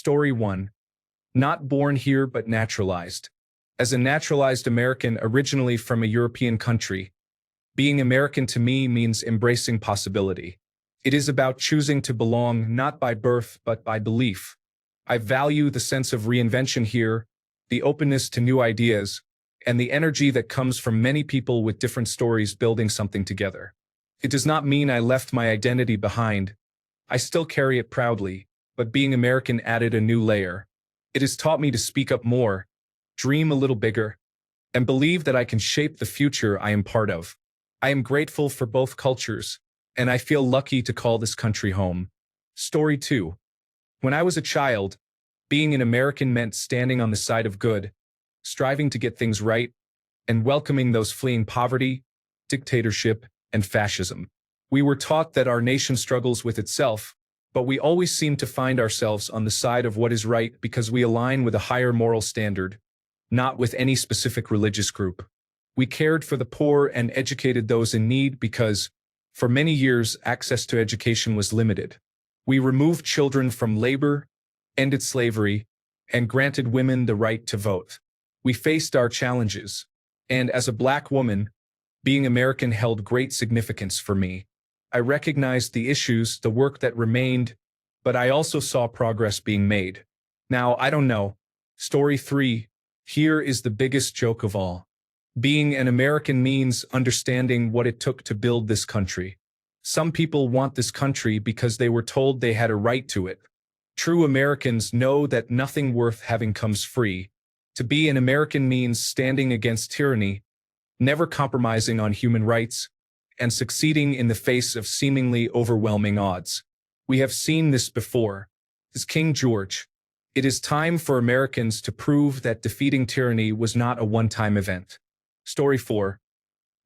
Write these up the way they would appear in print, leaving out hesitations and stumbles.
Story 1. Not born here but naturalized. As a naturalized American originally from a European country, being American to me means embracing possibility. It is about choosing to belong not by birth but by belief. I value the sense of reinvention here, the openness to new ideas, and the energy that comes from many people with different stories building something together. It does not mean I left my identity behind. I still carry it proudly, but being American added a new layer. It has taught me to speak up more, dream a little bigger, and believe that I can shape the future I am part of. I am grateful for both cultures, and I feel lucky to call this country home. Story 2. When I was a child, being an American meant standing on the side of good, striving to get things right, and welcoming those fleeing poverty, dictatorship, and fascism. We were taught that our nation struggles with itself, but we always seem to find ourselves on the side of what is right because we align with a higher moral standard, not with any specific religious group. We cared for the poor and educated those in need because, for many years, access to education was limited. We removed children from labor, ended slavery, and granted women the right to vote. We faced our challenges, and as a Black woman, being American held great significance for me. I recognized the issues, the work that remained, but I also saw progress being made. Now, I don't know. Story 3. Here is the biggest joke of all. Being an American means understanding what it took to build this country. Some people want this country because they were told they had a right to it. True Americans know that nothing worth having comes free. To be an American means standing against tyranny, never compromising on human rights, and succeeding in the face of seemingly overwhelming odds. We have seen this before. As King George, it is time for Americans to prove that defeating tyranny was not a one-time event. Story 4.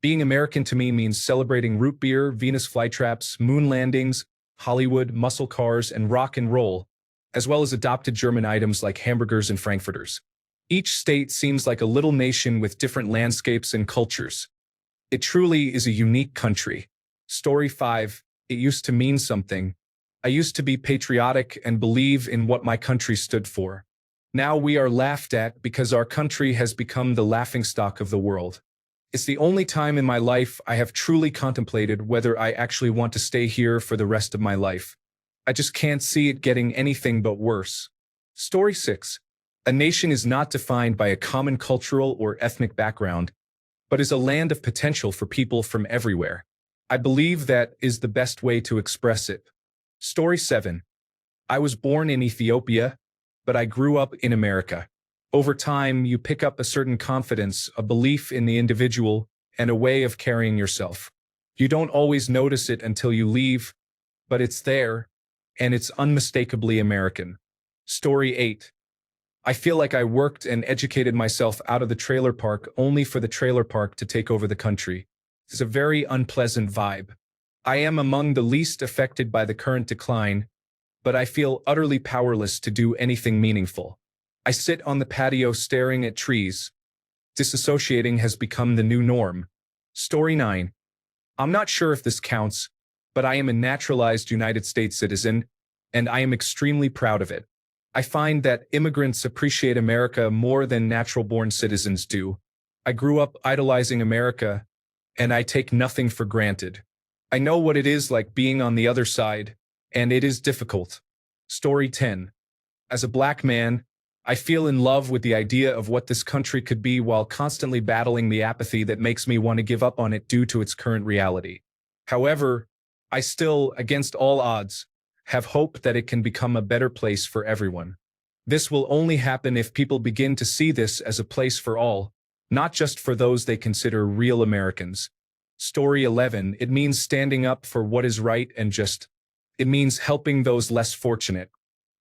Being American to me means celebrating root beer, Venus flytraps, moon landings, Hollywood, muscle cars, and rock and roll, as well as adopted German items like hamburgers and frankfurters. Each state seems like a little nation with different landscapes and cultures. It truly is a unique country. Story 5. It used to mean something. I used to be patriotic and believe in what my country stood for. Now we are laughed at because our country has become the laughingstock of the world. It's the only time in my life I have truly contemplated whether I actually want to stay here for the rest of my life. I just can't see it getting anything but worse. Story 6. A nation is not defined by a common cultural or ethnic background, but is a land of potential for people from everywhere. I believe that is the best way to express it. Story 7. I was born in Ethiopia, but I grew up in America. Over time, you pick up a certain confidence, a belief in the individual, and a way of carrying yourself. You don't always notice it until you leave, but it's there, and it's unmistakably American. Story 8. I feel like I worked and educated myself out of the trailer park only for the trailer park to take over the country. It's a very unpleasant vibe. I am among the least affected by the current decline, but I feel utterly powerless to do anything meaningful. I sit on the patio staring at trees. Disassociating has become the new norm. Story 9. I'm not sure if this counts, but I am a naturalized United States citizen, and I am extremely proud of it. I find that immigrants appreciate America more than natural-born citizens do. I grew up idolizing America, and I take nothing for granted. I know what it is like being on the other side, and it is difficult. Story 10. As a Black man, I feel in love with the idea of what this country could be while constantly battling the apathy that makes me want to give up on it due to its current reality. However, I still, against all odds, have hope that it can become a better place for everyone. This will only happen if people begin to see this as a place for all, not just for those they consider real Americans. Story 11. It means standing up for what is right and just. It means helping those less fortunate.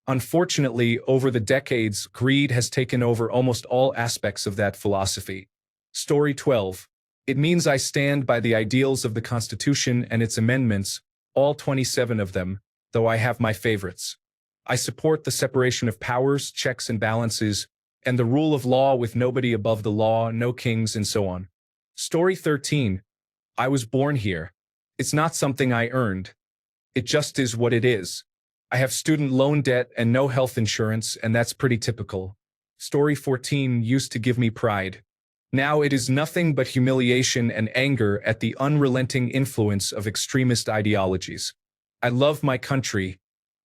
Unfortunately, over the decades, greed has taken over almost all aspects of that philosophy. Story 12. It means I stand by the ideals of the Constitution and its amendments, all 27 of them, though I have my favorites. I support the separation of powers, checks and balances, and the rule of law with nobody above the law, no kings, and so on. Story 13. I was born here. It's not something I earned. It just is what it is. I have student loan debt and no health insurance, and that's pretty typical. Story 14 used to give me pride. Now it is nothing but humiliation and anger at the unrelenting influence of extremist ideologies. I love my country,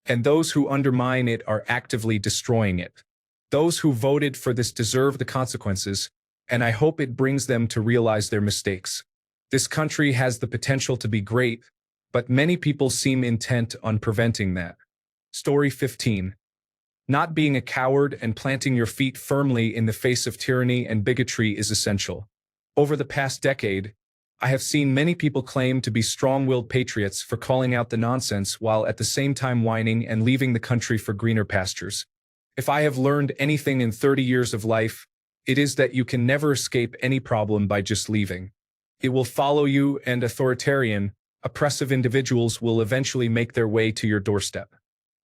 and those who undermine it are actively destroying it. Those who voted for this deserve the consequences, and I hope it brings them to realize their mistakes. This country has the potential to be great, but many people seem intent on preventing that. Story 15. Not being a coward and planting your feet firmly in the face of tyranny and bigotry is essential. Over the past decade, I have seen many people claim to be strong-willed patriots for calling out the nonsense while at the same time whining and leaving the country for greener pastures. If I have learned anything in 30 years of life, it is that you can never escape any problem by just leaving. It will follow you, and authoritarian, oppressive individuals will eventually make their way to your doorstep.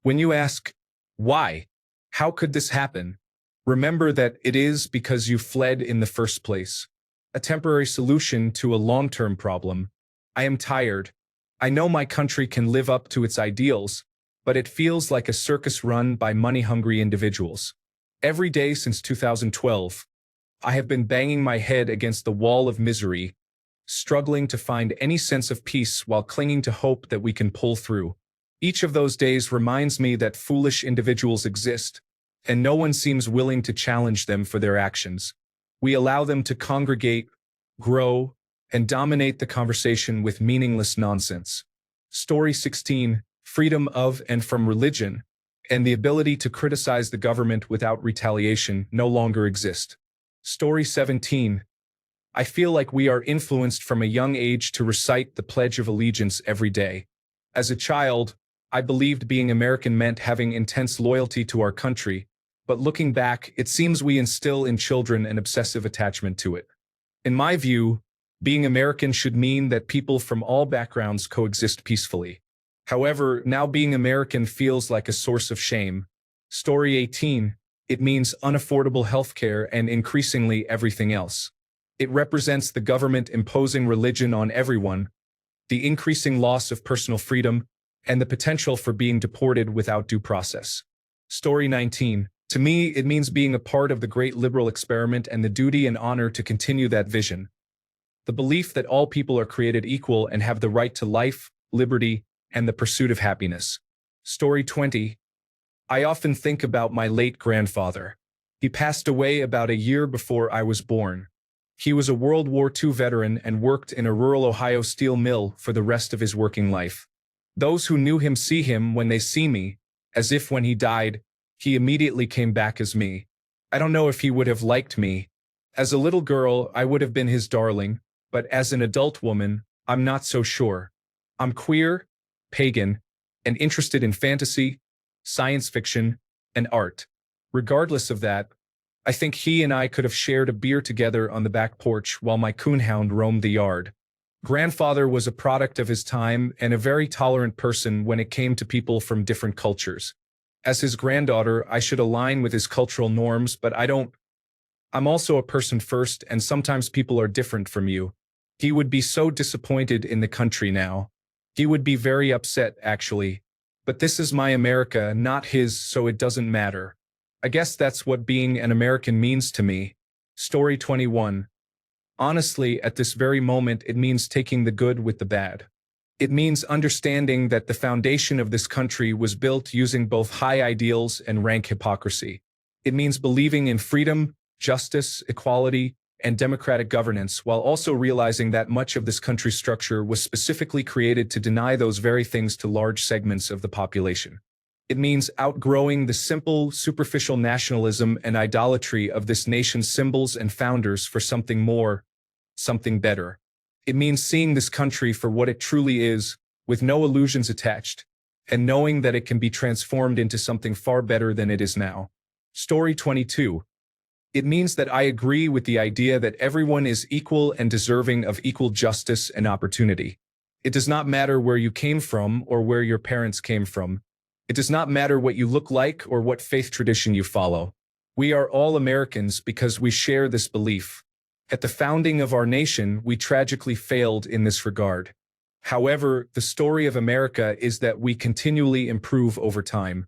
When you ask, why? How could this happen? Remember that it is because you fled in the first place. A temporary solution to a long-term problem. I am tired. I know my country can live up to its ideals, but it feels like a circus run by money-hungry individuals. Every day since 2012, I have been banging my head against the wall of misery, struggling to find any sense of peace while clinging to hope that we can pull through. Each of those days reminds me that foolish individuals exist, and no one seems willing to challenge them for their actions. We allow them to congregate, grow, and dominate the conversation with meaningless nonsense. Story 16, freedom of and from religion, and the ability to criticize the government without retaliation no longer exist. Story 17, I feel like we are influenced from a young age to recite the Pledge of Allegiance every day. As a child, I believed being American meant having intense loyalty to our country, but looking back, it seems we instill in children an obsessive attachment to it. In my view, being American should mean that people from all backgrounds coexist peacefully. However, now being American feels like a source of shame. Story 18, it means unaffordable healthcare and increasingly everything else. It represents the government imposing religion on everyone, the increasing loss of personal freedom, and the potential for being deported without due process. Story 19. To me, it means being a part of the great liberal experiment and the duty and honor to continue that vision. The belief that all people are created equal and have the right to life, liberty, and the pursuit of happiness. Story 20. I often think about my late grandfather. He passed away about a year before I was born. He was a World War II veteran and worked in a rural Ohio steel mill for the rest of his working life. Those who knew him see him when they see me, as if when he died, he immediately came back as me. I don't know if he would have liked me. As a little girl, I would have been his darling, but as an adult woman, I'm not so sure. I'm queer, pagan, and interested in fantasy, science fiction, and art. Regardless of that, I think he and I could have shared a beer together on the back porch while my coonhound roamed the yard. Grandfather was a product of his time and a very tolerant person when it came to people from different cultures. As his granddaughter, I should align with his cultural norms, but I don't. I'm also a person first, and sometimes people are different from you. He would be so disappointed in the country now. He would be very upset, actually. But this is my America, not his, so it doesn't matter. I guess that's what being an American means to me. Story 21. Honestly, at this very moment, it means taking the good with the bad. It means understanding that the foundation of this country was built using both high ideals and rank hypocrisy. It means believing in freedom, justice, equality, and democratic governance, while also realizing that much of this country's structure was specifically created to deny those very things to large segments of the population. It means outgrowing the simple, superficial nationalism and idolatry of this nation's symbols and founders for something more, something better. It means seeing this country for what it truly is, with no illusions attached, and knowing that it can be transformed into something far better than it is now. Story 22. It means that I agree with the idea that everyone is equal and deserving of equal justice and opportunity. It does not matter where you came from or where your parents came from. It does not matter what you look like or what faith tradition you follow. We are all Americans because we share this belief. At the founding of our nation, we tragically failed in this regard. However, the story of America is that we continually improve over time.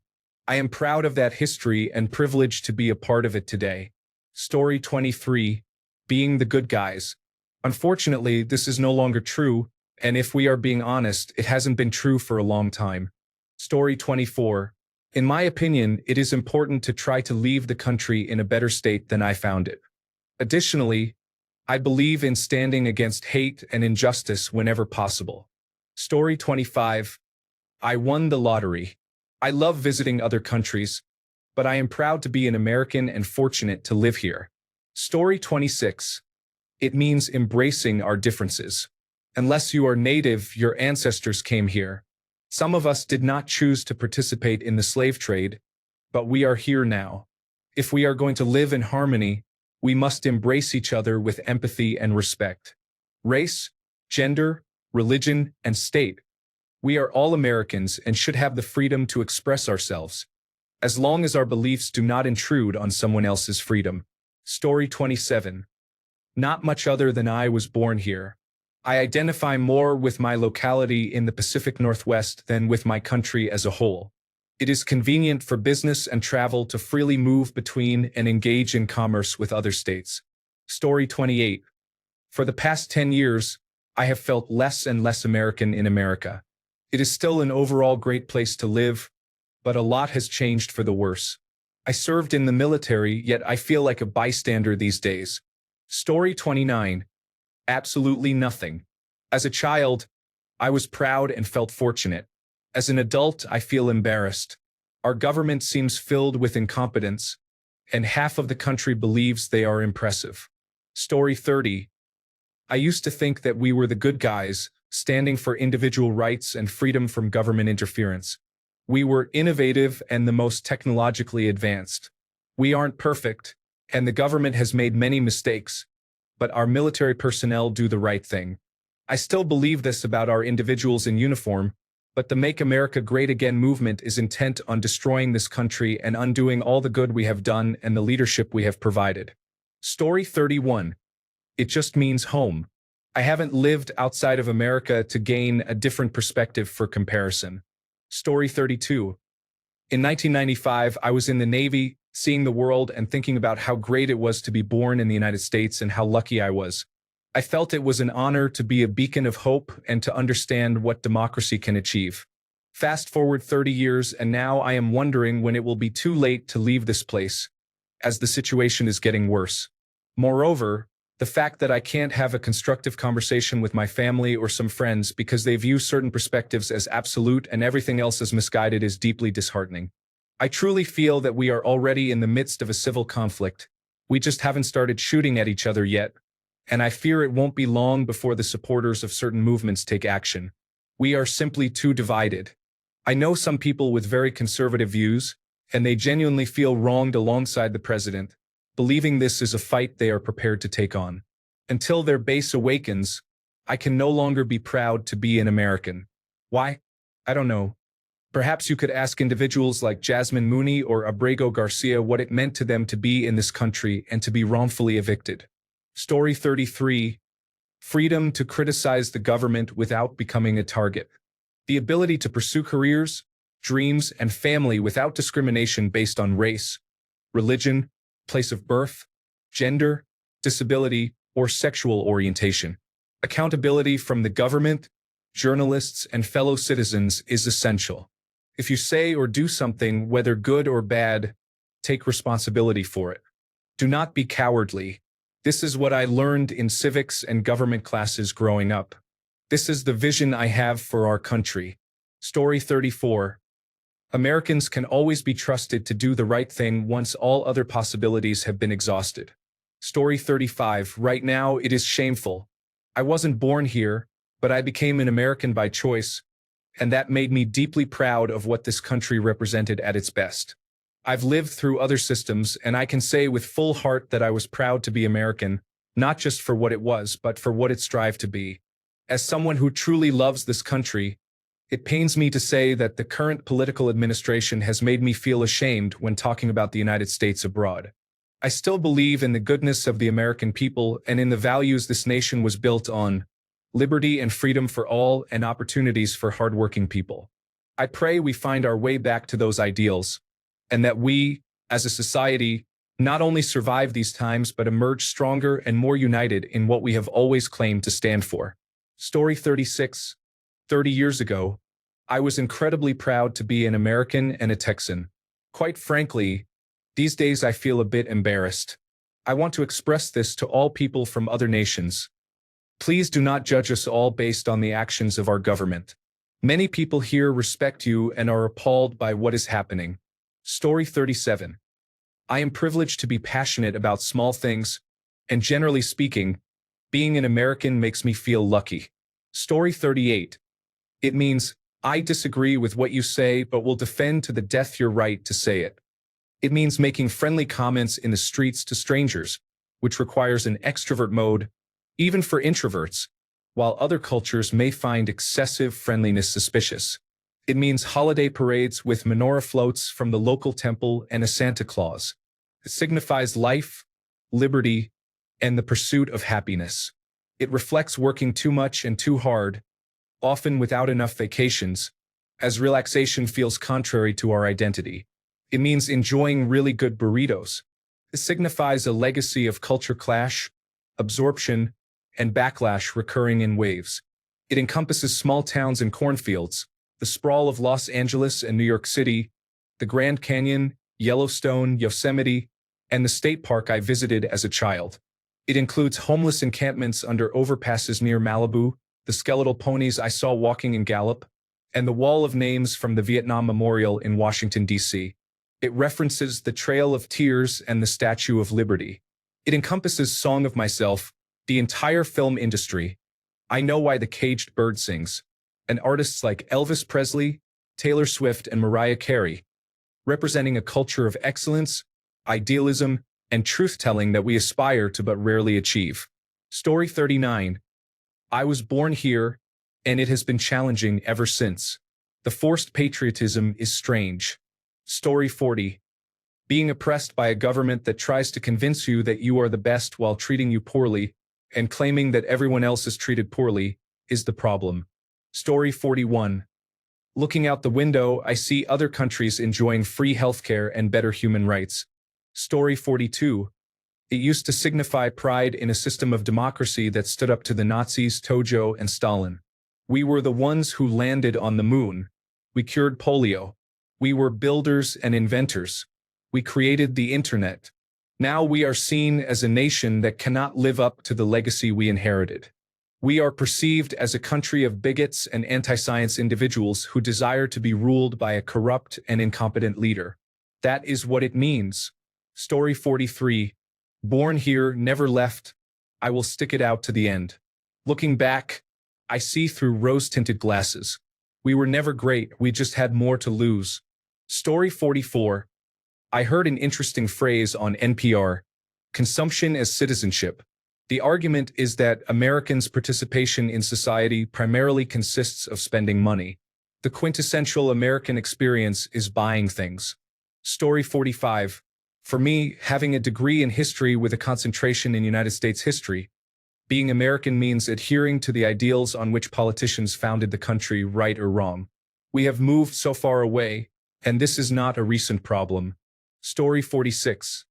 I am proud of that history and privileged to be a part of it today. Story 23. Being the good guys. Unfortunately, this is no longer true, and if we are being honest, it hasn't been true for a long time. Story 24. In my opinion, it is important to try to leave the country in a better state than I found it. Additionally, I believe in standing against hate and injustice whenever possible. Story 25. I won the lottery. I love visiting other countries, but I am proud to be an American and fortunate to live here. Story 26. It means embracing our differences. Unless you are native, your ancestors came here. Some of us did not choose to participate in the slave trade, but we are here now. If we are going to live in harmony, we must embrace each other with empathy and respect. Race, gender, religion, and state. We are all Americans and should have the freedom to express ourselves, as long as our beliefs do not intrude on someone else's freedom. Story 27. Not much other than I was born here. I identify more with my locality in the Pacific Northwest than with my country as a whole. It is convenient for business and travel to freely move between and engage in commerce with other states. Story 28. For the past 10 years, I have felt less and less American in America. It is still an overall great place to live, but a lot has changed for the worse. I served in the military, yet I feel like a bystander these days. Story 29. Absolutely nothing. As a child, I was proud and felt fortunate. As an adult, I feel embarrassed. Our government seems filled with incompetence, and half of the country believes they are impressive. Story 30. I used to think that we were the good guys, standing for individual rights and freedom from government interference. We were innovative and the most technologically advanced. We aren't perfect, and the government has made many mistakes, but our military personnel do the right thing. I still believe this about our individuals in uniform, but the Make America Great Again movement is intent on destroying this country and undoing all the good we have done and the leadership we have provided. Story 31. It just means home. I haven't lived outside of America to gain a different perspective for comparison. Story 32. In 1995, I was in the Navy, seeing the world and thinking about how great it was to be born in the United States and how lucky I was. I felt it was an honor to be a beacon of hope and to understand what democracy can achieve. Fast forward 30 years, and now I am wondering when it will be too late to leave this place, as the situation is getting worse. Moreover, the fact that I can't have a constructive conversation with my family or some friends because they view certain perspectives as absolute and everything else as misguided is deeply disheartening. I truly feel that we are already in the midst of a civil conflict. We just haven't started shooting at each other yet, and I fear it won't be long before the supporters of certain movements take action. We are simply too divided. I know some people with very conservative views, and they genuinely feel wronged alongside the president, believing this is a fight they are prepared to take on. Until their base awakens, I can no longer be proud to be an American. Why? I don't know. Perhaps you could ask individuals like Jasmine Mooney or Abrego Garcia what it meant to them to be in this country and to be wrongfully evicted. Story 33. Freedom to criticize the government without becoming a target. The ability to pursue careers, dreams, and family without discrimination based on race, religion, place of birth, gender, disability, or sexual orientation. Accountability from the government, journalists, and fellow citizens is essential. If you say or do something, whether good or bad, take responsibility for it. Do not be cowardly. This is what I learned in civics and government classes growing up. This is the vision I have for our country. Story 34. Americans can always be trusted to do the right thing once all other possibilities have been exhausted. Story 35. Right now, it is shameful. I wasn't born here, but I became an American by choice, and that made me deeply proud of what this country represented at its best. I've lived through other systems, and I can say with full heart that I was proud to be American, not just for what it was, but for what it strived to be. As someone who truly loves this country, it pains me to say that the current political administration has made me feel ashamed when talking about the United States abroad. I still believe in the goodness of the American people and in the values this nation was built on, liberty and freedom for all, and opportunities for hardworking people. I pray we find our way back to those ideals, and that we, as a society, not only survive these times but emerge stronger and more united in what we have always claimed to stand for. Story 36. 30 years ago, I was incredibly proud to be an American and a Texan. Quite frankly, these days I feel a bit embarrassed. I want to express this to all people from other nations. Please do not judge us all based on the actions of our government. Many people here respect you and are appalled by what is happening. Story 37. I am privileged to be passionate about small things, and generally speaking, being an American makes me feel lucky. Story 38. It means, I disagree with what you say but will defend to the death your right to say it. It means making friendly comments in the streets to strangers, which requires an extrovert mode, even for introverts, while other cultures may find excessive friendliness suspicious. It means holiday parades with menorah floats from the local temple and a Santa Claus. It signifies life, liberty, and the pursuit of happiness. It reflects working too much and too hard, often without enough vacations, as relaxation feels contrary to our identity. It means enjoying really good burritos. It signifies a legacy of culture clash, absorption, and backlash recurring in waves. It encompasses small towns and cornfields, the sprawl of Los Angeles and New York City, the Grand Canyon, Yellowstone, Yosemite, and the state park I visited as a child. It includes homeless encampments under overpasses near Malibu, the skeletal ponies I saw walking in Gallup, and the wall of names from the Vietnam Memorial in Washington, D.C. It references the Trail of Tears and the Statue of Liberty. It encompasses Song of Myself, the entire film industry, I Know Why the Caged Bird Sings, and artists like Elvis Presley, Taylor Swift, and Mariah Carey, representing a culture of excellence, idealism, and truth-telling that we aspire to but rarely achieve. Story 39. I was born here, and it has been challenging ever since. The forced patriotism is strange. Story 40. Being oppressed by a government that tries to convince you that you are the best while treating you poorly, and claiming that everyone else is treated poorly, is the problem. Story 41. Looking out the window, I see other countries enjoying free healthcare and better human rights. Story 42. It used to signify pride in a system of democracy that stood up to the Nazis, Tojo, and Stalin. We were the ones who landed on the moon. We cured polio. We were builders and inventors. We created the internet. Now we are seen as a nation that cannot live up to the legacy we inherited. We are perceived as a country of bigots and anti-science individuals who desire to be ruled by a corrupt and incompetent leader. That is what it means. Story 43. Born here, never left. I will stick it out to the end. Looking back, I see through rose-tinted glasses. We were never great, we just had more to lose. Story 44. I heard an interesting phrase on NPR, consumption as citizenship. The argument is that Americans' participation in society primarily consists of spending money. The quintessential American experience is buying things. Story 45. For me, having a degree in history with a concentration in United States history, being American means adhering to the ideals on which politicians founded the country, right or wrong. We have moved so far away, and this is not a recent problem. Story 46.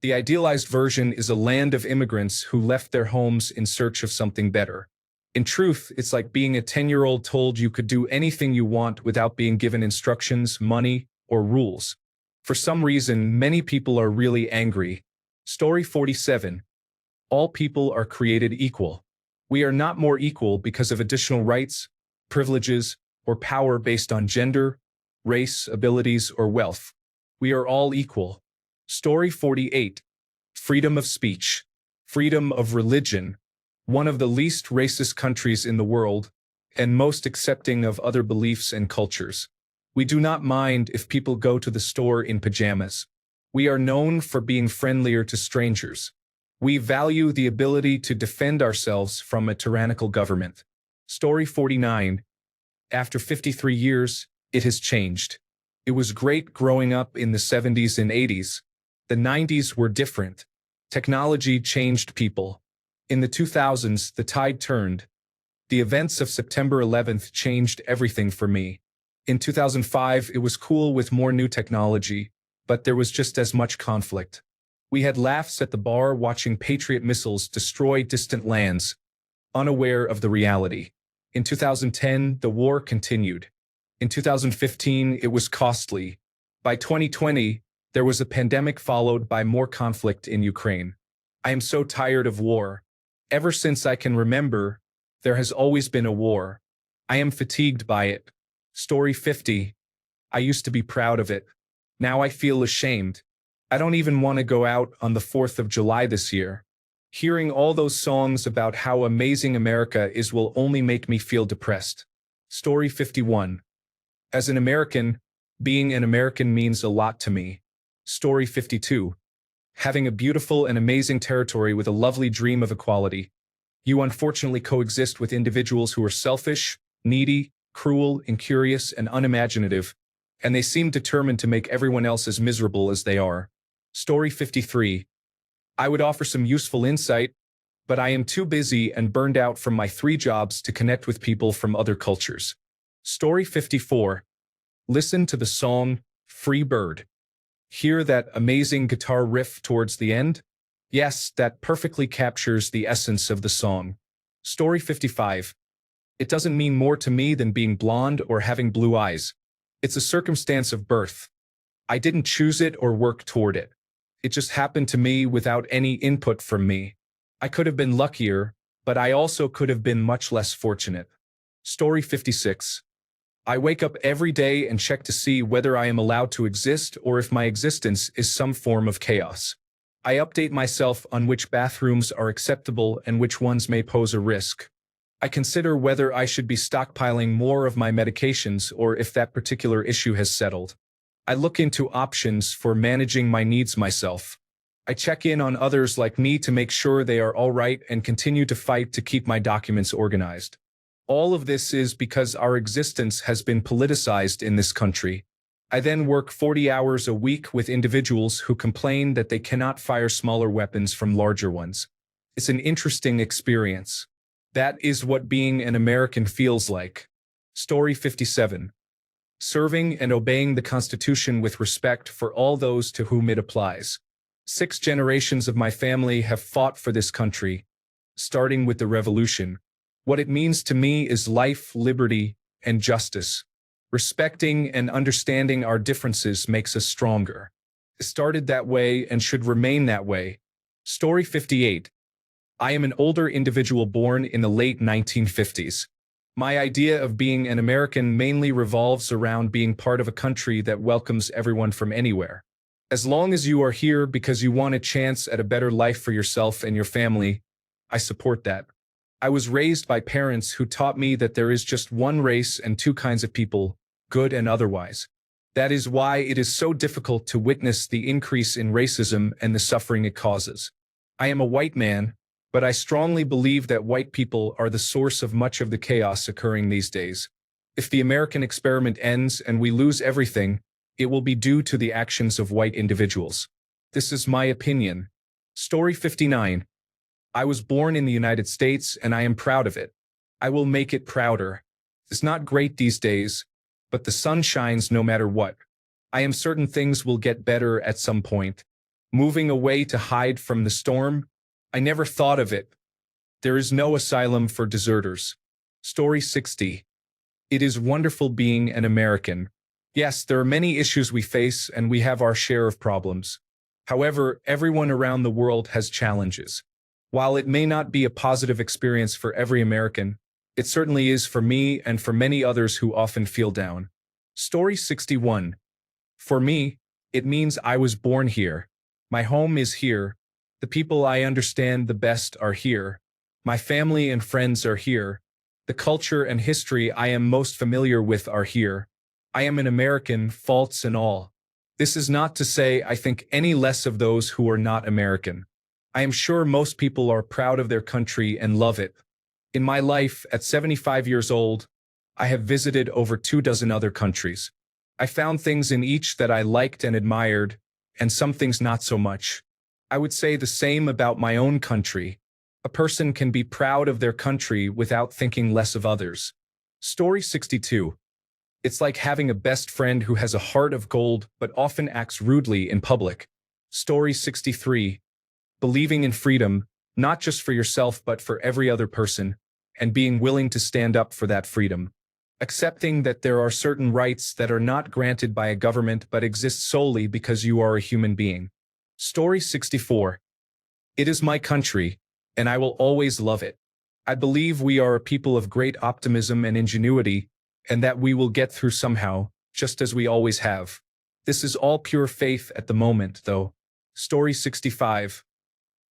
The idealized version is a land of immigrants who left their homes in search of something better. In truth, it's like being a 10-year-old told you could do anything you want without being given instructions, money, or rules. For some reason, many people are really angry. Story 47. All people are created equal. We are not more equal because of additional rights, privileges, or power based on gender, race, abilities, or wealth. We are all equal. Story 48. Freedom of speech. Freedom of religion. One of the least racist countries in the world, and most accepting of other beliefs and cultures. We do not mind if people go to the store in pajamas. We are known for being friendlier to strangers. We value the ability to defend ourselves from a tyrannical government. Story 49. After 53 years, it has changed. It was great growing up in the 70s and 80s. The 90s were different. Technology changed people. In the 2000s, the tide turned. The events of September 11th changed everything for me. In 2005, it was cool with more new technology, but there was just as much conflict. We had laughs at the bar watching Patriot missiles destroy distant lands, unaware of the reality. In 2010, the war continued. In 2015, it was costly. By 2020, there was a pandemic followed by more conflict in Ukraine. I am so tired of war. Ever since I can remember, there has always been a war. I am fatigued by it. Story 50. I used to be proud of it. Now I feel ashamed. I don't even want to go out on the 4th of July this year. Hearing all those songs about how amazing America is will only make me feel depressed. Story 51. As an American, being an American means a lot to me. Story 52. Having a beautiful and amazing territory with a lovely dream of equality. You unfortunately coexist with individuals who are selfish, needy, cruel, incurious, and unimaginative, and they seem determined to make everyone else as miserable as they are. Story 53. I would offer some useful insight, but I am too busy and burned out from my 3 jobs to connect with people from other cultures. Story 54. Listen to the song, Free Bird. Hear that amazing guitar riff towards the end? Yes, that perfectly captures the essence of the song. Story 55. It doesn't mean more to me than being blonde or having blue eyes. It's a circumstance of birth. I didn't choose it or work toward it. It just happened to me without any input from me. I could have been luckier, but I also could have been much less fortunate. Story 56. I wake up every day and check to see whether I am allowed to exist or if my existence is some form of chaos. I update myself on which bathrooms are acceptable and which ones may pose a risk. I consider whether I should be stockpiling more of my medications or if that particular issue has settled. I look into options for managing my needs myself. I check in on others like me to make sure they are all right and continue to fight to keep my documents organized. All of this is because our existence has been politicized in this country. I then work 40 hours a week with individuals who complain that they cannot fire smaller weapons from larger ones. It's an interesting experience. That is what being an American feels like. Story 57. Serving and obeying the Constitution with respect for all those to whom it applies. 6 generations of my family have fought for this country, starting with the Revolution. What it means to me is life, liberty, and justice. Respecting and understanding our differences makes us stronger. It started that way and should remain that way. Story 58. I am an older individual born in the late 1950s. My idea of being an American mainly revolves around being part of a country that welcomes everyone from anywhere. As long as you are here because you want a chance at a better life for yourself and your family, I support that. I was raised by parents who taught me that there is just one race and 2 kinds of people, good and otherwise. That is why it is so difficult to witness the increase in racism and the suffering it causes. I am a white man, but I strongly believe that white people are the source of much of the chaos occurring these days. If the American experiment ends and we lose everything, it will be due to the actions of white individuals. This is my opinion. Story 59. I was born in the United States and I am proud of it. I will make it prouder. It's not great these days, but the sun shines no matter what. I am certain things will get better at some point. Moving away to hide from the storm? I never thought of it. There is no asylum for deserters. Story 60. It is wonderful being an American. Yes, there are many issues we face and we have our share of problems. However, everyone around the world has challenges. While it may not be a positive experience for every American, it certainly is for me and for many others who often feel down. Story 61. For me, it means I was born here. My home is here. The people I understand the best are here. My family and friends are here. The culture and history I am most familiar with are here. I am an American, faults and all. This is not to say I think any less of those who are not American. I am sure most people are proud of their country and love it. In my life, at 75 years old, I have visited over 24 other countries. I found things in each that I liked and admired, and some things not so much. I would say the same about my own country. A person can be proud of their country without thinking less of others. Story 62. It's like having a best friend who has a heart of gold but often acts rudely in public. Story 63. Believing in freedom, not just for yourself but for every other person, and being willing to stand up for that freedom. Accepting that there are certain rights that are not granted by a government but exist solely because you are a human being. Story 64. It is my country, and I will always love it. I believe we are a people of great optimism and ingenuity, and that we will get through somehow, just as we always have. This is all pure faith at the moment, though. Story 65.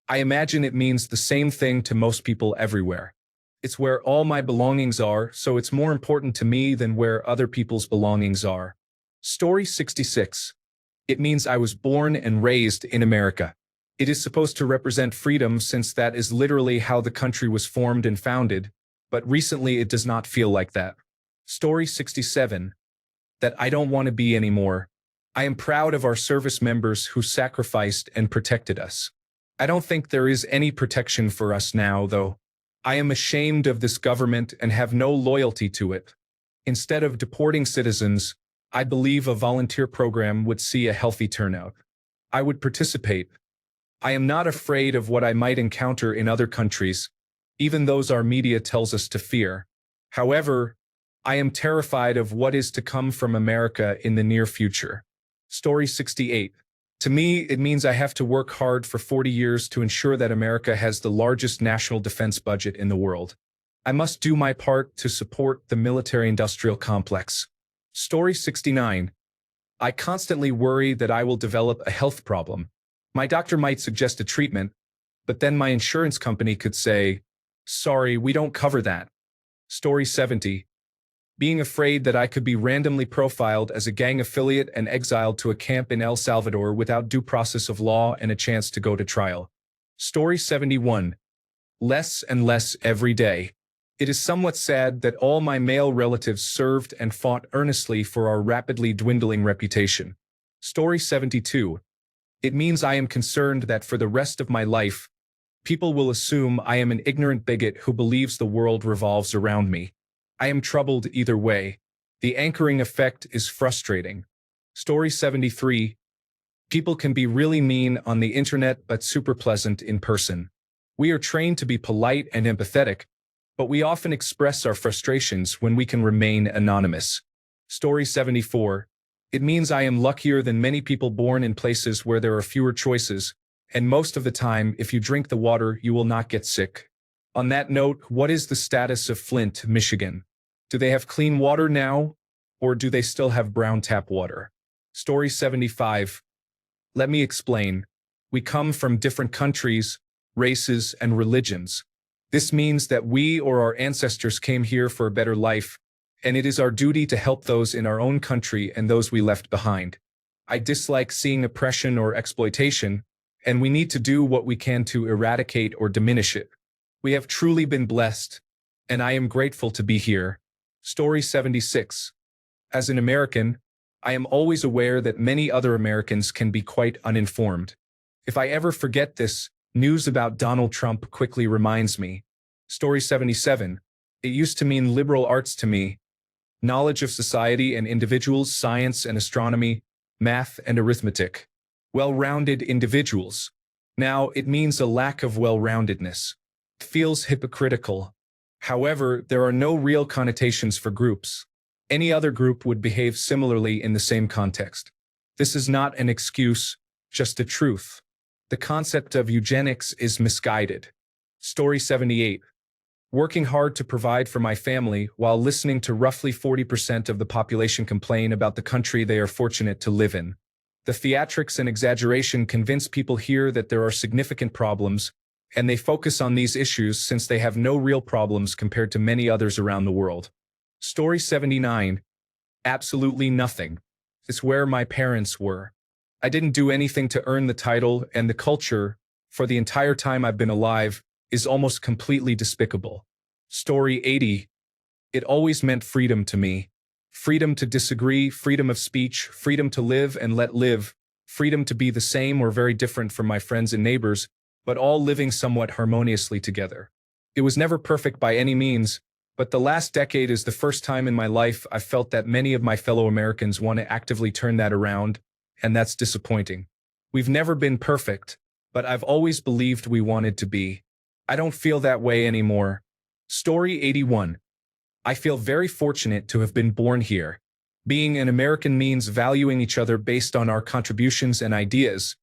I imagine it means the same thing to most people everywhere. It's where all my belongings are, so it's more important to me than where other people's belongings are. Story 66. It means I was born and raised in America. It is supposed to represent freedom since that is literally how the country was formed and founded, but recently it does not feel like that. Story 67. That I don't want to be anymore. I am proud of our service members who sacrificed and protected us. I don't think there is any protection for us now, though. I am ashamed of this government and have no loyalty to it. Instead of deporting citizens, I believe a volunteer program would see a healthy turnout. I would participate. I am not afraid of what I might encounter in other countries, even those our media tells us to fear. However, I am terrified of what is to come from America in the near future. Story 68. To me, it means I have to work hard for 40 years to ensure that America has the largest national defense budget in the world. I must do my part to support the military-industrial complex. Story 69. I constantly worry that I will develop a health problem. My doctor might suggest a treatment, but then my insurance company could say, "Sorry, we don't cover that." Story 70. Being afraid that I could be randomly profiled as a gang affiliate and exiled to a camp in El Salvador without due process of law and a chance to go to trial. Story 71. Less and less every day. It is somewhat sad that all my male relatives served and fought earnestly for our rapidly dwindling reputation. Story 72. It means I am concerned that for the rest of my life, people will assume I am an ignorant bigot who believes the world revolves around me. I am troubled either way. The anchoring effect is frustrating. Story 73. People can be really mean on the internet but super pleasant in person. We are trained to be polite and empathetic, but we often express our frustrations when we can remain anonymous. Story 74. It means I am luckier than many people born in places where there are fewer choices, and most of the time, if you drink the water, you will not get sick. On that note, what is the status of Flint, Michigan? Do they have clean water now, or do they still have brown tap water? Story 75. Let me explain. We come from different countries, races, and religions. This means that we or our ancestors came here for a better life, and it is our duty to help those in our own country and those we left behind. I dislike seeing oppression or exploitation, and we need to do what we can to eradicate or diminish it. We have truly been blessed, and I am grateful to be here. Story 76. As an American, I am always aware that many other Americans can be quite uninformed. If I ever forget this, news about Donald Trump quickly reminds me. Story 77. It used to mean liberal arts to me. Knowledge of society and individuals, science and astronomy, math and arithmetic. Well-rounded individuals. Now it means a lack of well-roundedness. It feels hypocritical. However, there are no real connotations for groups. Any other group would behave similarly in the same context. This is not an excuse, just a truth. The concept of eugenics is misguided. Story 78. Working hard to provide for my family while listening to roughly 40% of the population complain about the country they are fortunate to live in. The theatrics and exaggeration convince people here that there are significant problems, and they focus on these issues since they have no real problems compared to many others around the world. Story 79. Absolutely nothing. It's where my parents were. I didn't do anything to earn the title, and the culture, for the entire time I've been alive, is almost completely despicable. Story 80. It always meant freedom to me. Freedom to disagree, freedom of speech, freedom to live and let live, freedom to be the same or very different from my friends and neighbors, but all living somewhat harmoniously together. It was never perfect by any means, but the last decade is the first time in my life I've felt that many of my fellow Americans want to actively turn that around, and that's disappointing. We've never been perfect, but I've always believed we wanted to be. I don't feel that way anymore. Story 81. I feel very fortunate to have been born here. Being an American means valuing each other based on our contributions and ideas,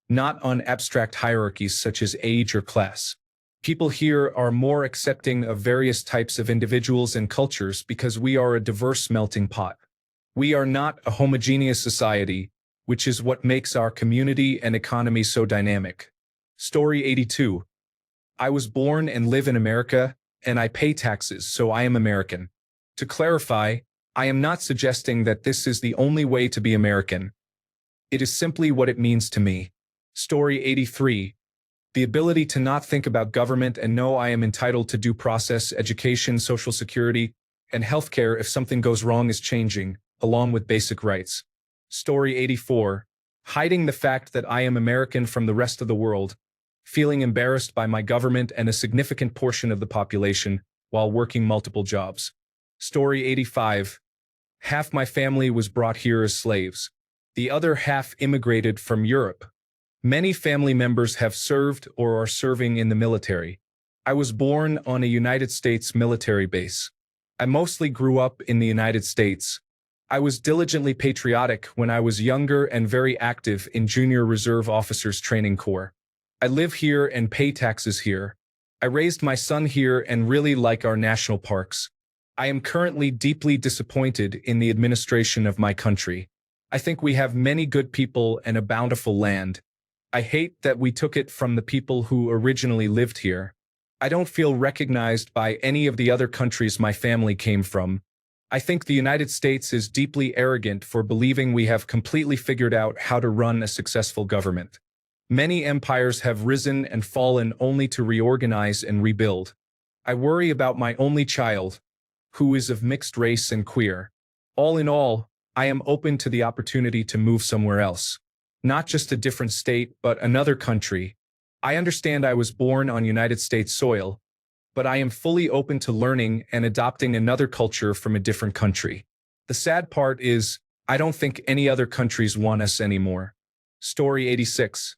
not on abstract hierarchies such as age or class. People here are more accepting of various types of individuals and cultures because we are a diverse melting pot. We are not a homogeneous society, which is what makes our community and economy so dynamic. Story 82. I was born and live in America, and I pay taxes, so I am American. To clarify, I am not suggesting that this is the only way to be American. It is simply what it means to me. Story 83. The ability to not think about government and know I am entitled to due process, education, social security, and healthcare if something goes wrong is changing, along with basic rights. Story 84. Hiding the fact that I am American from the rest of the world, feeling embarrassed by my government and a significant portion of the population while working multiple jobs. Story 85. Half my family was brought here as slaves. The other half immigrated from Europe. Many family members have served or are serving in the military. I was born on a United States military base. I mostly grew up in the United States. I was diligently patriotic when I was younger and very active in Junior Reserve Officers Training Corps. I live here and pay taxes here. I raised my son here and really like our national parks. I am currently deeply disappointed in the administration of my country. I think we have many good people and a bountiful land. I hate that we took it from the people who originally lived here. I don't feel recognized by any of the other countries my family came from. I think the United States is deeply arrogant for believing we have completely figured out how to run a successful government. Many empires have risen and fallen only to reorganize and rebuild. I worry about my only child, who is of mixed race and queer. All in all, I am open to the opportunity to move somewhere else. Not just a different state, but another country. I understand I was born on United States soil, but I am fully open to learning and adopting another culture from a different country. The sad part is, I don't think any other countries want us anymore. Story 86.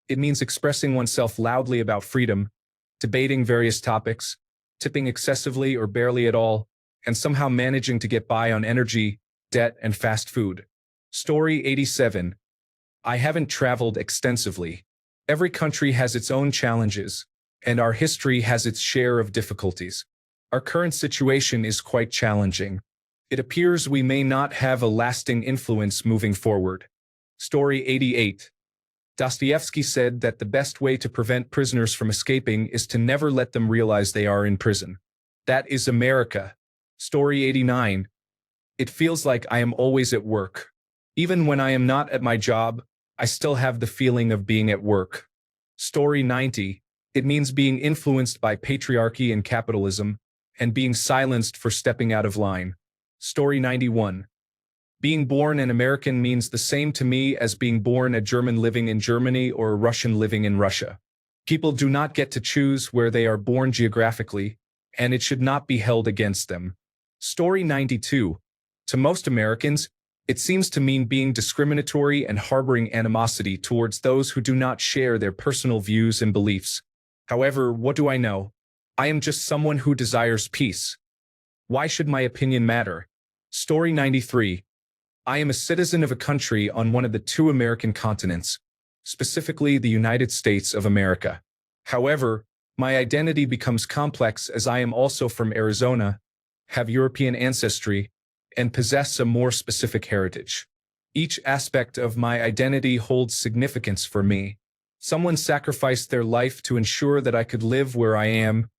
It means expressing oneself loudly about freedom, debating various topics, tipping excessively or barely at all, and somehow managing to get by on energy, debt, and fast food. Story 87. I haven't traveled extensively. Every country has its own challenges, and our history has its share of difficulties. Our current situation is quite challenging. It appears we may not have a lasting influence moving forward. Story 88. Dostoevsky said that the best way to prevent prisoners from escaping is to never let them realize they are in prison. That is America. Story 89. It feels like I am always at work. Even when I am not at my job, I still have the feeling of being at work. Story 90. It means being influenced by patriarchy and capitalism, and being silenced for stepping out of line. Story 91. Being born an American means the same to me as being born a German living in Germany or a Russian living in Russia. People do not get to choose where they are born geographically, and it should not be held against them. Story 92. To most Americans, it seems to mean being discriminatory and harboring animosity towards those who do not share their personal views and beliefs. However, what do I know? I am just someone who desires peace. Why should my opinion matter? Story 93. I am a citizen of a country on one of the two American continents, specifically the United States of America. However, my identity becomes complex as I am also from Arizona, have European ancestry, and possess a more specific heritage. Each aspect of my identity holds significance for me. Someone sacrificed their life to ensure that I could live where I am,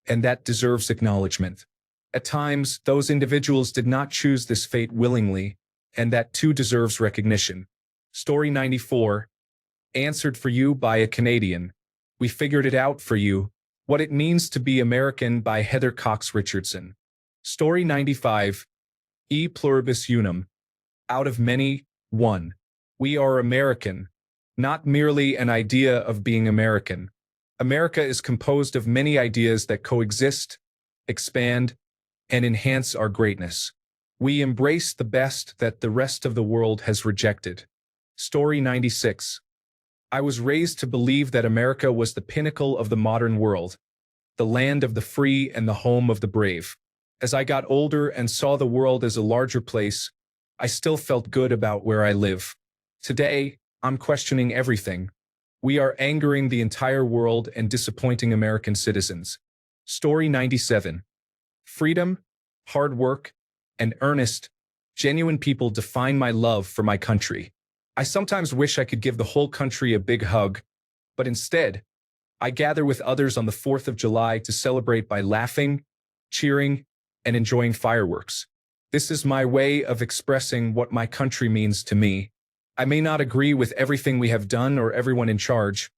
and that deserves acknowledgement. At times, those individuals did not choose this fate willingly, and that too deserves recognition. Story 94. Answered for you by a Canadian. We figured it out for you. What it means to be American by Heather Cox Richardson. Story 95. E pluribus unum. Out of many, one. We are American. Not merely an idea of being American. America is composed of many ideas that coexist, expand, and enhance our greatness. We embrace the best that the rest of the world has rejected. Story 96. I was raised to believe that America was the pinnacle of the modern world, the land of the free and the home of the brave. As I got older and saw the world as a larger place, I still felt good about where I live. Today, I'm questioning everything. We are angering the entire world and disappointing American citizens. Story 97. Freedom, hard work, and earnest, genuine people define my love for my country. I sometimes wish I could give the whole country a big hug, but instead, I gather with others on the 4th of July to celebrate by laughing, cheering, and enjoying fireworks. This is my way of expressing what my country means to me. I may not agree with everything we have done or everyone in charge,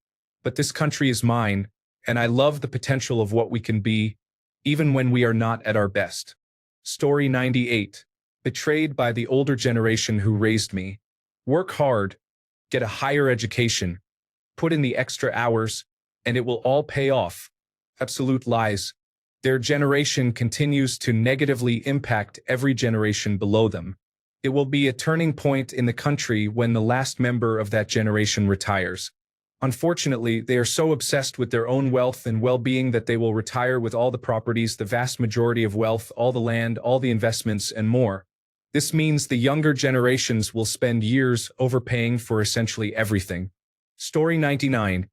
but this country is mine, and I love the potential of what we can be, even when we are not at our best. Story 98. Betrayed by the older generation who raised me. Work hard, get a higher education, put in the extra hours, and it will all pay off. Absolute lies. Their generation continues to negatively impact every generation below them. It will be a turning point in the country when the last member of that generation retires. Unfortunately, they are so obsessed with their own wealth and well-being that they will retire with all the properties, the vast majority of wealth, all the land, all the investments, and more. This means the younger generations will spend years overpaying for essentially everything. Story 99.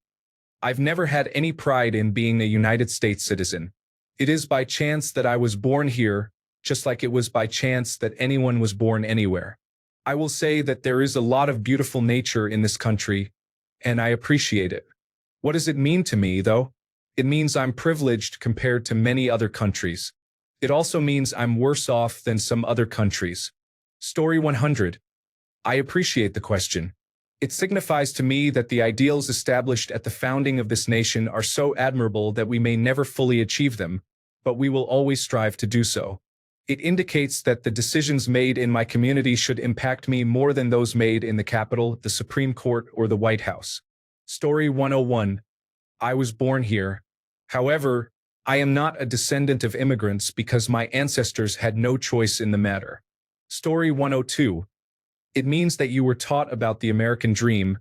I've never had any pride in being a United States citizen. It is by chance that I was born here, just like it was by chance that anyone was born anywhere. I will say that there is a lot of beautiful nature in this country, and I appreciate it. What does it mean to me, though? It means I'm privileged compared to many other countries. It also means I'm worse off than some other countries. Story 100. I appreciate the question. It signifies to me that the ideals established at the founding of this nation are so admirable that we may never fully achieve them, but we will always strive to do so. It indicates that the decisions made in my community should impact me more than those made in the Capitol, the Supreme Court, or the White House. Story 101. I was born here. However, I am not a descendant of immigrants because my ancestors had no choice in the matter. Story 102. It means that you were taught about the American dream,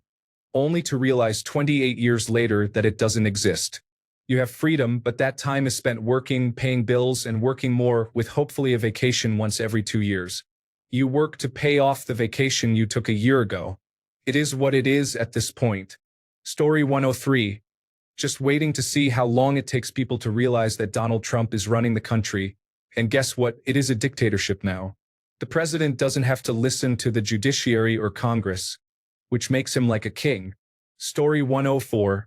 only to realize 28 years later that it doesn't exist. You have freedom, but that time is spent working, paying bills, and working more, with hopefully a vacation once every 2 years. You work to pay off the vacation you took a year ago. It is what it is at this point. Story 103. Just waiting to see how long it takes people to realize that Donald Trump is running the country. And guess what? It is a dictatorship now. The president doesn't have to listen to the judiciary or Congress, which makes him like a king. Story 104.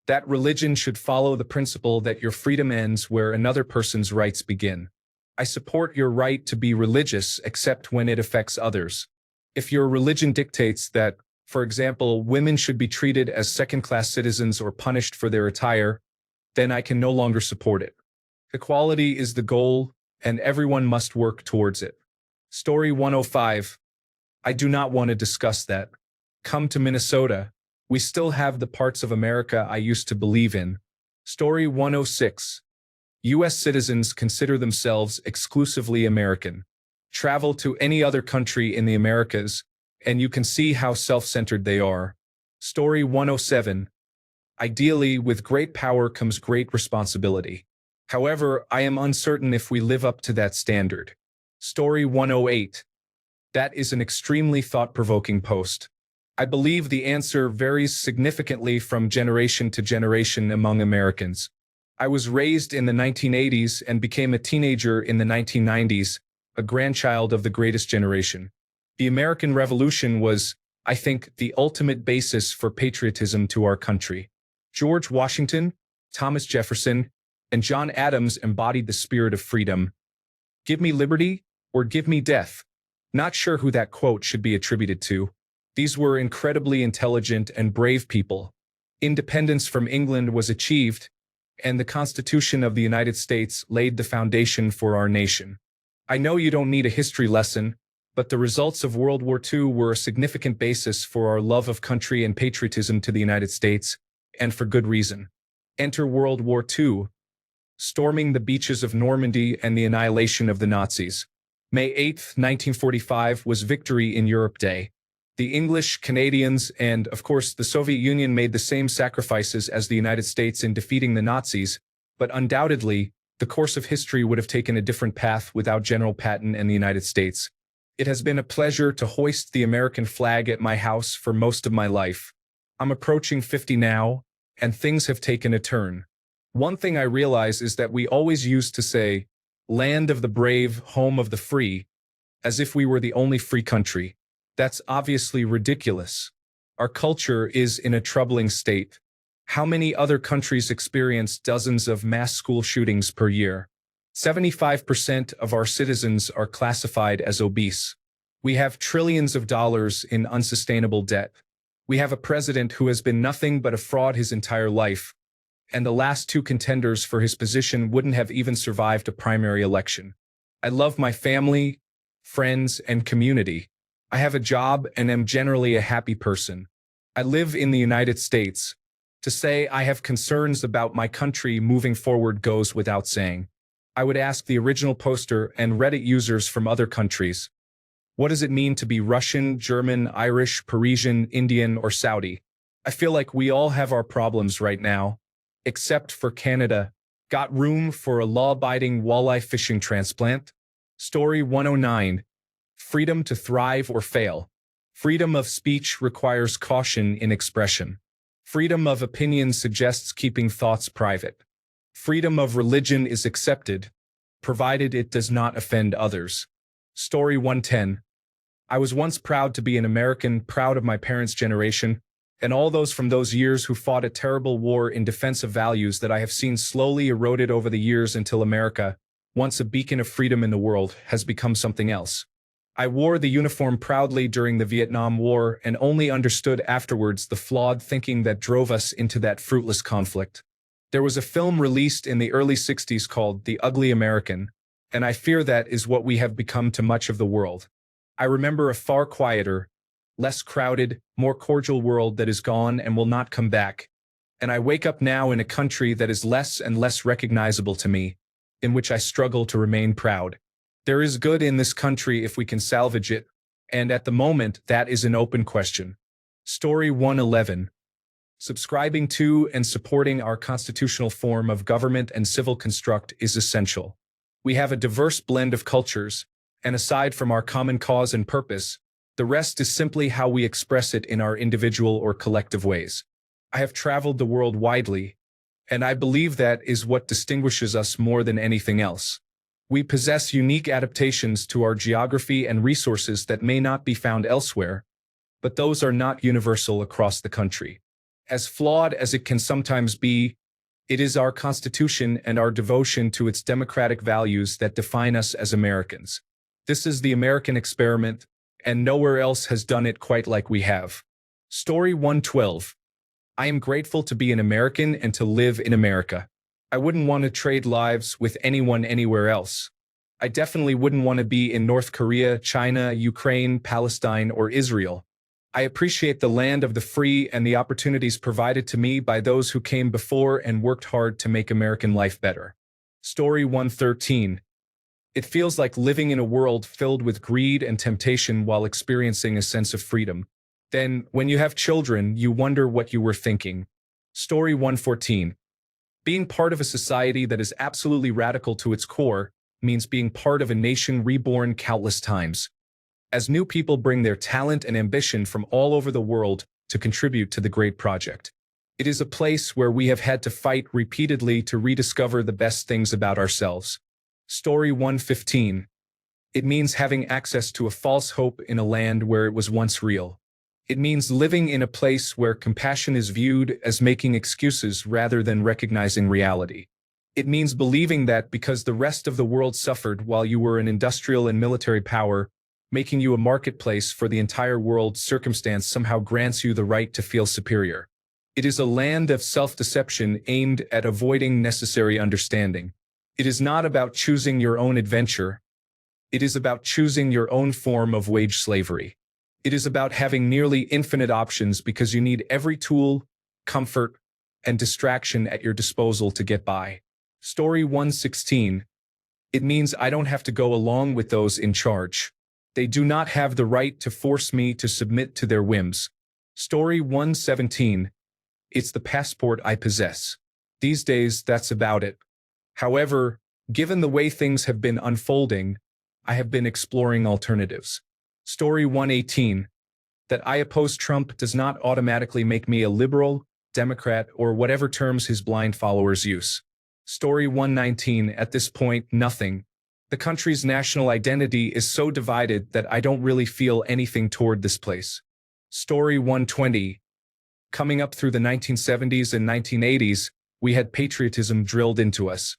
That religion should follow the principle that your freedom ends where another person's rights begin. I support your right to be religious except when it affects others. If your religion dictates that, for example, women should be treated as second-class citizens or punished for their attire, then I can no longer support it. Equality is the goal, and everyone must work towards it. Story 105. I do not want to discuss that. Come to Minnesota. We still have the parts of America I used to believe in. Story 106. U.S. citizens consider themselves exclusively American. Travel to any other country in the Americas, and you can see how self-centered they are. Story 107. Ideally, with great power comes great responsibility. However, I am uncertain if we live up to that standard. Story 108. That is an extremely thought-provoking post. I believe the answer varies significantly from generation to generation among Americans. I was raised in the 1980s and became a teenager in the 1990s, a grandchild of the greatest generation. The American Revolution was, I think, the ultimate basis for patriotism to our country. George Washington, Thomas Jefferson, and John Adams embodied the spirit of freedom. Give me liberty, or give me death. Not sure who that quote should be attributed to. These were incredibly intelligent and brave people. Independence from England was achieved, and the Constitution of the United States laid the foundation for our nation. I know you don't need a history lesson, but the results of World War II were a significant basis for our love of country and patriotism to the United States, and for good reason. Enter World War II, storming the beaches of Normandy and the annihilation of the Nazis. May 8, 1945 was Victory in Europe Day. The English, Canadians, and, of course, the Soviet Union made the same sacrifices as the United States in defeating the Nazis, but undoubtedly, the course of history would have taken a different path without General Patton and the United States. It has been a pleasure to hoist the American flag at my house for most of my life. I'm approaching 50 now, and things have taken a turn. One thing I realize is that we always used to say, land of the brave, home of the free, as if we were the only free country. That's obviously ridiculous. Our culture is in a troubling state. How many other countries experience dozens of mass school shootings per year? 75% of our citizens are classified as obese. We have trillions of dollars in unsustainable debt. We have a president who has been nothing but a fraud his entire life, and the last two contenders for his position wouldn't have even survived a primary election. I love my family, friends, and community. I have a job and am generally a happy person. I live in the United States. To say I have concerns about my country moving forward goes without saying. I would ask the original poster and Reddit users from other countries, what does it mean to be Russian, German, Irish, Parisian, Indian, or Saudi? I feel like we all have our problems right now, except for Canada. Got room for a law-abiding walleye fishing transplant? Story 109. Freedom to thrive or fail. Freedom of speech requires caution in expression. Freedom of opinion suggests keeping thoughts private. Freedom of religion is accepted, provided it does not offend others. Story 110. I was once proud to be an American, proud of my parents' generation, and all those from those years who fought a terrible war in defense of values that I have seen slowly eroded over the years until America, once a beacon of freedom in the world, has become something else. I wore the uniform proudly during the Vietnam War and only understood afterwards the flawed thinking that drove us into that fruitless conflict. There was a film released in the early 60s called The Ugly American, and I fear that is what we have become to much of the world. I remember a far quieter, less crowded, more cordial world that is gone and will not come back, and I wake up now in a country that is less and less recognizable to me, in which I struggle to remain proud. There is good in this country if we can salvage it, and at the moment that is an open question. Story 111. Subscribing to and supporting our constitutional form of government and civil construct is essential. We have a diverse blend of cultures, and aside from our common cause and purpose, the rest is simply how we express it in our individual or collective ways. I have traveled the world widely, and I believe that is what distinguishes us more than anything else. We possess unique adaptations to our geography and resources that may not be found elsewhere, but those are not universal across the country. As flawed as it can sometimes be, it is our Constitution and our devotion to its democratic values that define us as Americans. This is the American experiment, and nowhere else has done it quite like we have. Story 112. I am grateful to be an American and to live in America. I wouldn't want to trade lives with anyone anywhere else. I definitely wouldn't want to be in North Korea, China, Ukraine, Palestine, or Israel. I appreciate the land of the free and the opportunities provided to me by those who came before and worked hard to make American life better. Story 113. It feels like living in a world filled with greed and temptation while experiencing a sense of freedom. Then, when you have children, you wonder what you were thinking. Story 114. Being part of a society that is absolutely radical to its core means being part of a nation reborn countless times. As new people bring their talent and ambition from all over the world to contribute to the great project. It is a place where we have had to fight repeatedly to rediscover the best things about ourselves. Story 115. It means having access to a false hope in a land where it was once real. It means living in a place where compassion is viewed as making excuses rather than recognizing reality. It means believing that because the rest of the world suffered while you were an industrial and military power, making you a marketplace for the entire world, circumstance somehow grants you the right to feel superior. It is a land of self-deception aimed at avoiding necessary understanding. It is not about choosing your own adventure. It is about choosing your own form of wage slavery. It is about having nearly infinite options because you need every tool, comfort, and distraction at your disposal to get by. Story 116. It means I don't have to go along with those in charge. They do not have the right to force me to submit to their whims. Story 117. It's the passport I possess. These days, that's about it. However, given the way things have been unfolding, I have been exploring alternatives. Story 118. That I oppose Trump does not automatically make me a liberal, Democrat, or whatever terms his blind followers use. Story 119. At this point, nothing. The country's national identity is so divided that I don't really feel anything toward this place. Story 120. Coming up through the 1970s and 1980s, we had patriotism drilled into us.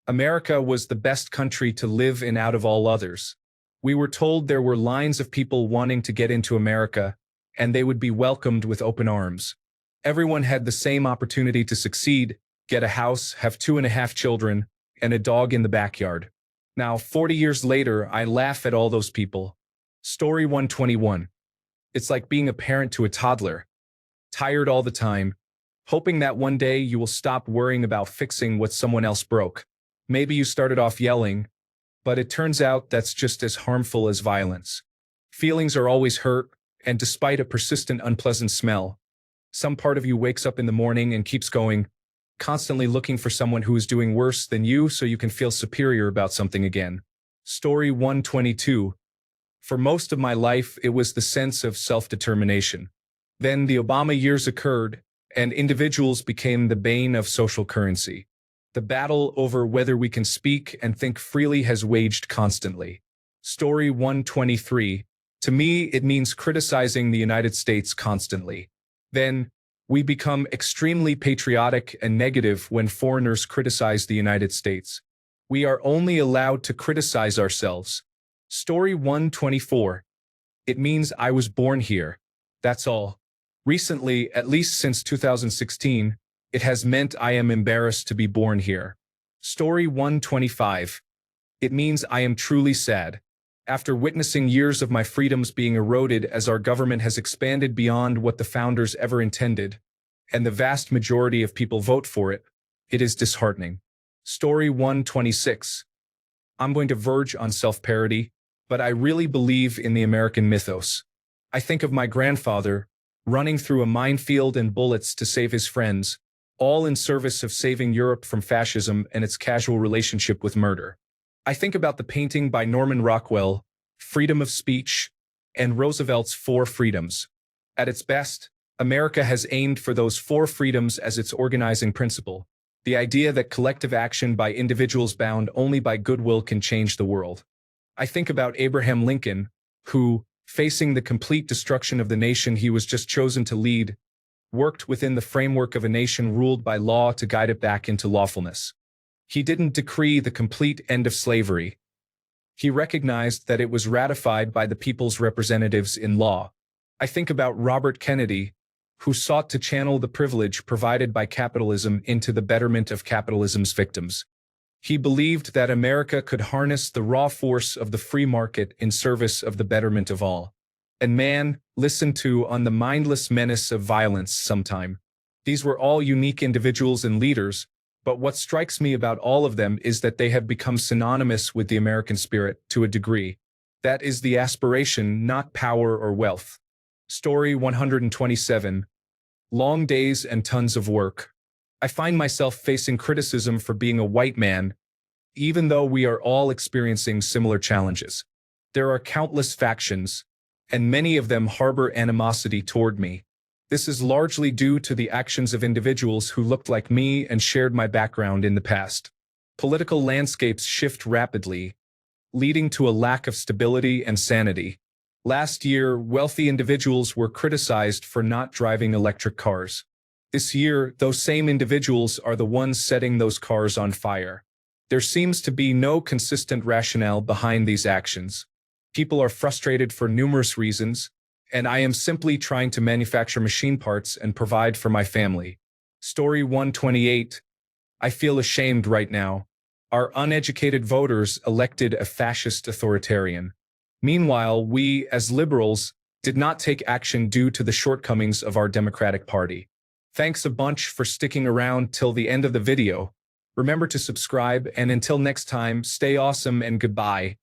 America was the best country to live in out of all others. We were told there were lines of people wanting to get into America, and they would be welcomed with open arms. Everyone had the same opportunity to succeed, get a house, have 2.5 children, and a dog in the backyard. Now, 40 years later, I laugh at all those people. Story 121. It's like being a parent to a toddler. Tired all the time, hoping that one day you will stop worrying about fixing what someone else broke. Maybe you started off yelling, but it turns out that's just as harmful as violence. Feelings are always hurt, and despite a persistent unpleasant smell, some part of you wakes up in the morning and keeps going, constantly looking for someone who is doing worse than you so you can feel superior about something again. Story 122. For most of my life, it was the sense of self-determination. Then the Obama years occurred, and individuals became the bane of social currency. The battle over whether we can speak and think freely has waged constantly. Story 123. To me, it means criticizing the United States constantly. Then, we become extremely patriotic and negative when foreigners criticize the United States. We are only allowed to criticize ourselves. Story 124. It means I was born here. That's all. Recently, at least since 2016, it has meant I am embarrassed to be born here. Story 125. It means I am truly sad. After witnessing years of my freedoms being eroded as our government has expanded beyond what the founders ever intended, and the vast majority of people vote for it, it is disheartening. Story 126. I'm going to verge on self-parody, but I really believe in the American mythos. I think of my grandfather running through a minefield and bullets to save his friends, all in service of saving Europe from fascism and its casual relationship with murder. I think about the painting by Norman Rockwell, Freedom of Speech, and Roosevelt's Four Freedoms. At its best, America has aimed for those four freedoms as its organizing principle, the idea that collective action by individuals bound only by goodwill can change the world. I think about Abraham Lincoln, who, facing the complete destruction of the nation he was just chosen to lead, worked within the framework of a nation ruled by law to guide it back into lawfulness. He didn't decree the complete end of slavery. He recognized that it was ratified by the people's representatives in law. I think about Robert Kennedy, who sought to channel the privilege provided by capitalism into the betterment of capitalism's victims. He believed that America could harness the raw force of the free market in service of the betterment of all. And man, listened to on the mindless menace of violence sometime. These were all unique individuals and leaders, but what strikes me about all of them is that they have become synonymous with the American spirit to a degree. That is the aspiration, not power or wealth. Story 127. Long days and tons of work. I find myself facing criticism for being a white man, even though we are all experiencing similar challenges. There are countless factions, and many of them harbor animosity toward me. This is largely due to the actions of individuals who looked like me and shared my background in the past. Political landscapes shift rapidly, leading to a lack of stability and sanity. Last year, wealthy individuals were criticized for not driving electric cars. This year, those same individuals are the ones setting those cars on fire. There seems to be no consistent rationale behind these actions. People are frustrated for numerous reasons, and I am simply trying to manufacture machine parts and provide for my family. Story 128. I feel ashamed right now. Our uneducated voters elected a fascist authoritarian. Meanwhile, we, as liberals, did not take action due to the shortcomings of our Democratic Party. Thanks a bunch for sticking around till the end of the video. Remember to subscribe, and until next time, stay awesome and goodbye.